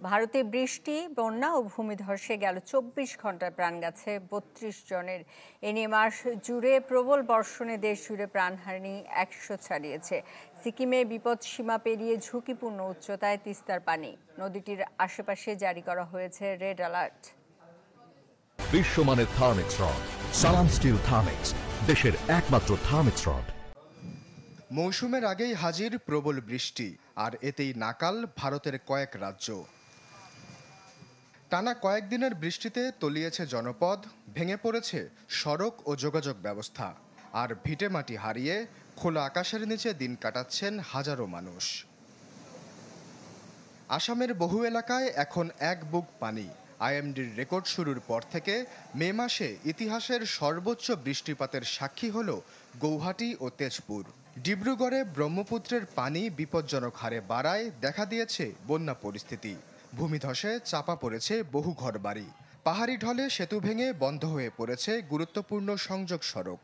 ভারতে বৃষ্টি, বন্যা ও ভূমিধসে গেল ২৪ ঘন্টায় প্রাণ গেছে ৩২ জনের। এ নিয়ে মাস জুড়ে প্রবল বর্ষণে দেশ জুড়ে প্রাণহানি ১০০ ছাড়িয়েছে। সিকিমে বিপদ সীমা পেরিয়ে ঝুঁকিপূর্ণ উচ্চতায় তিস্তার পানি। নদীটির আশেপাশে জারি করা হয়েছে রেড অ্যালার্ট। বিশ্বমানের থার্মিক্স রড, সালাম স্টিল থার্মিক্স, দেশের একমাত্র থার্মিক্স রড। মৌসুমের আগেই হাজির প্রবল বৃষ্টি, আর এতেই নাকাল ভারতের কয়েক রাজ্য। টানা কয়েকদিনের বৃষ্টিতে তলিয়েছে জনপদ, ভেঙে পড়েছে সড়ক ও যোগাযোগ ব্যবস্থা, আর ভিটেমাটি হারিয়ে খোলা আকাশের নিচে দিন কাটাচ্ছেন হাজারো মানুষ। আসামের বহু এলাকায় এখন এক বুক পানি। আইএমডির রেকর্ড শুরুর পর থেকে মে মাসে ইতিহাসের সর্বোচ্চ বৃষ্টিপাতের সাক্ষী হল গৌহাটি ও তেজপুর। ডিব্রুগড়ে ব্রহ্মপুত্রের পানি বিপজ্জনক হারে বাড়ায় দেখা দিয়েছে বন্যা পরিস্থিতি। ভূমিধসে চাপা পড়েছে বহু ঘরবাড়ি। পাহাড়ি ঢলে সেতু ভেঙে বন্ধ হয়ে পড়েছে গুরুত্বপূর্ণ সংযোগ সড়ক।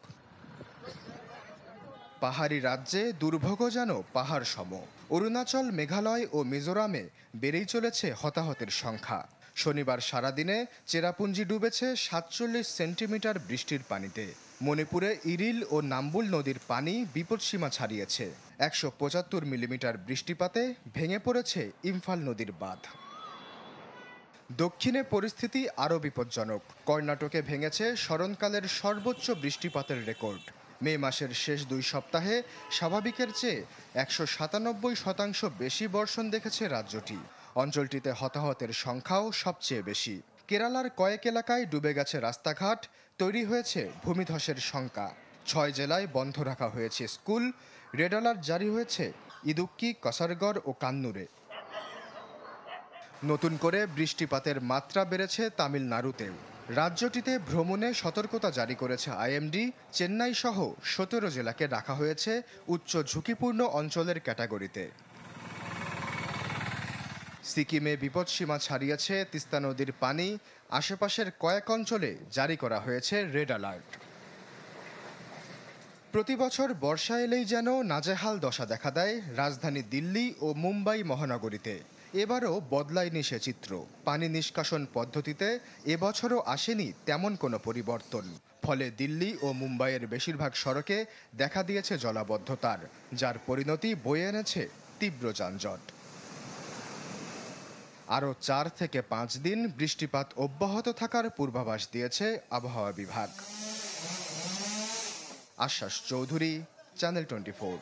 পাহাড়ি রাজ্যে দুর্ভোগ যেন পাহাড় সম। অরুণাচল, মেঘালয় ও মিজোরামে বেড়েই চলেছে হতাহতের সংখ্যা। শনিবার সারাদিনে চেরাপুঞ্জি ডুবেছে ৪৭ সেন্টিমিটার বৃষ্টির পানিতে। মণিপুরে ইরিল ও নাম্বুল নদীর পানি বিপদসীমা ছাড়িয়েছে। ১৭৫ মিলিমিটার বৃষ্টিপাতে ভেঙে পড়েছে ইম্ফল নদীর বাঁধ। দক্ষিণে পরিস্থিতি আরও বিপজ্জনক। কর্ণাটকে ভেঙেছে স্মরণকালের সর্বোচ্চ বৃষ্টিপাতের রেকর্ড। মে মাসের শেষ ২ সপ্তাহে স্বাভাবিকের চেয়ে ১৯৭% বেশি বর্ষণ দেখেছে রাজ্যটি। অঞ্চলটিতে হতাহতের সংখ্যাও সবচেয়ে বেশি। কেরালার কয়েক এলাকায় ডুবে গেছে রাস্তাঘাট, তৈরি হয়েছে ভূমিধসের শঙ্কা। ৬ জেলায় বন্ধ রাখা হয়েছে স্কুল। রেড অ্যালার্ট জারি হয়েছে ইদুক্কি, কসারগড় ও কান্নুরে। নতুন করে বৃষ্টিপাতের মাত্রা বেড়েছে তামিলনাড়ুতেও। রাজ্যটিতে ভ্রমণে সতর্কতা জারি করেছে আইএমডি। চেন্নাই সহ ১৭ জেলাকে রাখা হয়েছে উচ্চ ঝুঁকিপূর্ণ অঞ্চলের ক্যাটাগরিতে। সিকিমে বিপদসীমা ছাড়িয়েছে তিস্তা নদীর পানি। আশেপাশের কয়েক অঞ্চলে জারি করা হয়েছে রেড অ্যালার্ট। প্রতি বছর বর্ষা এলেই যেন নাজেহাল দশা দেখা দেয় রাজধানী দিল্লি ও মুম্বাই মহানগরীতে। এবারও বদলায়নি সে চিত্র। পানি নিষ্কাশন পদ্ধতিতে এবছরও আসেনি তেমন কোনো পরিবর্তন। ফলে দিল্লি ও মুম্বাইয়ের বেশিরভাগ সড়কে দেখা দিয়েছে জলাবদ্ধতার, যার পরিণতি বয়ে এনেছে তীব্র যানজট। আরও ৪ থেকে ৫ দিন বৃষ্টিপাত অব্যাহত থাকার পূর্বাভাস দিয়েছে আবহাওয়া বিভাগ। আশ্বাস চৌধুরী, চ্যানেল 24।